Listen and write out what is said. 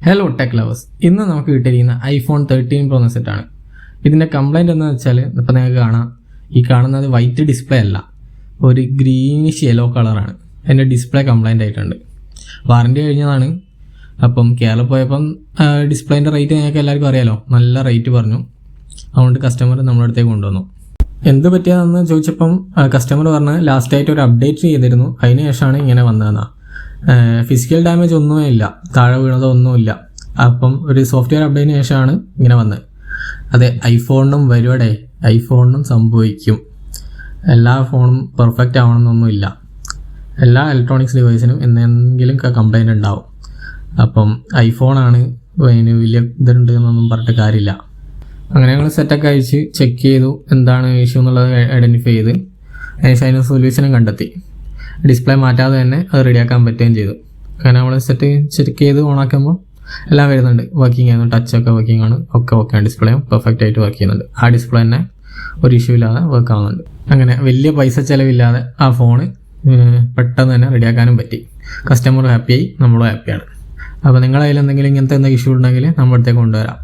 Hello tech lovers, ഇന്ന് നമുക്ക് കിട്ടിയിരിക്കുന്ന iPhone 13 Pro എന്ന സെറ്റാണ്. ഇതിൻ്റെ കംപ്ലൈൻറ്റ് എന്ന് വെച്ചാൽ ഇപ്പോൾ നിങ്ങൾക്ക് കാണാം, ഈ കാണുന്നത് വൈറ്റ് ഡിസ്പ്ലേ അല്ല, ഒരു ഗ്രീനിഷ് യെല്ലോ കളറാണ്. അതിൻ്റെ ഡിസ്പ്ലേ കംപ്ലൈൻ്റ് ആയിട്ടുണ്ട്. വാറൻറ്റി കഴിഞ്ഞതാണ്. അപ്പം കേരള പോയപ്പം ഡിസ്പ്ലേൻ്റെ റേറ്റ് നിങ്ങൾക്ക് എല്ലാവർക്കും അറിയാലോ, നല്ല റേറ്റ് പറഞ്ഞു. അതുകൊണ്ട് കസ്റ്റമർ നമ്മുടെ അടുത്തേക്ക് കൊണ്ടുവന്നു. എന്ത് പറ്റിയതെന്ന് ചോദിച്ചപ്പം കസ്റ്റമർ പറഞ്ഞ് ലാസ്റ്റായിട്ട് ഒരു അപ്ഡേറ്റ് ചെയ്തിരുന്നു, അതിന് ശേഷമാണ് ഇങ്ങനെ വന്നതെന്നാണ്. ഫിസിക്കൽ ഡാമേജ് ഒന്നുമേ ഇല്ല, താഴെ വീണതോ ഒന്നുമില്ല. അപ്പം ഒരു സോഫ്റ്റ്വെയർ അപ്ഡേറ്റിന് ശേഷമാണ് ഇങ്ങനെ വന്നത്. അതെ, ഐഫോണിനും വരുവടെ, ഐഫോണിനും സംഭവിക്കും. എല്ലാ ഫോണും പെർഫെക്റ്റ് ആവണമെന്നൊന്നുമില്ല. എല്ലാ ഇലക്ട്രോണിക്സ് ഡിവൈസിനും എന്തെങ്കിലും കംപ്ലൈൻറ്റ് ഉണ്ടാവും. അപ്പം ഐഫോണാണ് അതിന് വലിയ ഇതുണ്ട് എന്നൊന്നും പറഞ്ഞിട്ട് കാര്യമില്ല. അങ്ങനെ ഞങ്ങൾ സെറ്റൊക്കെ അയച്ച് ചെക്ക് ചെയ്തു, എന്താണ് ഇഷ്യൂ എന്നുള്ളത് ഐഡൻറ്റിഫൈ ചെയ്ത് അതിന് സൊല്യൂഷനും കണ്ടെത്തി. ഡിസ്പ്ലേ മാറ്റാതെ തന്നെ അത് റെഡിയാക്കാൻ പറ്റുകയും ചെയ്തു. അങ്ങനെ നമ്മൾ സെറ്റ് ചെക്ക് ചെയ്ത് ഓണാക്കുമ്പോൾ എല്ലാം വരുന്നുണ്ട്, വർക്കിംഗ് ആയിരുന്നു. ടച്ചൊക്കെ വർക്കിംഗ് ആണ്, ഒക്കെ ഓക്കെയാണ്. ഡിസ്പ്ലേയും പെർഫെക്റ്റ് ആയിട്ട് വർക്ക് ചെയ്യുന്നുണ്ട്. ആ ഡിസ്പ്ലേ തന്നെ ഒരു ഇഷ്യൂ ഇല്ലാതെ വർക്ക് ആവുന്നുണ്ട്. അങ്ങനെ വലിയ പൈസ ചിലവില്ലാതെ ആ ഫോണ് പെട്ടെന്ന് തന്നെ റെഡിയാക്കാനും പറ്റി. കസ്റ്റമർ ഹാപ്പിയായി, നമ്മളും ഹാപ്പിയാണ്. അപ്പോൾ നിങ്ങളുടെ കയ്യിൽ എന്തെങ്കിലും ഇങ്ങനത്തെ എന്തെങ്കിലും ഇഷ്യൂ ഉണ്ടെങ്കിൽ നമ്മുടെ അടുത്തേക്ക് കൊണ്ടുവരാം.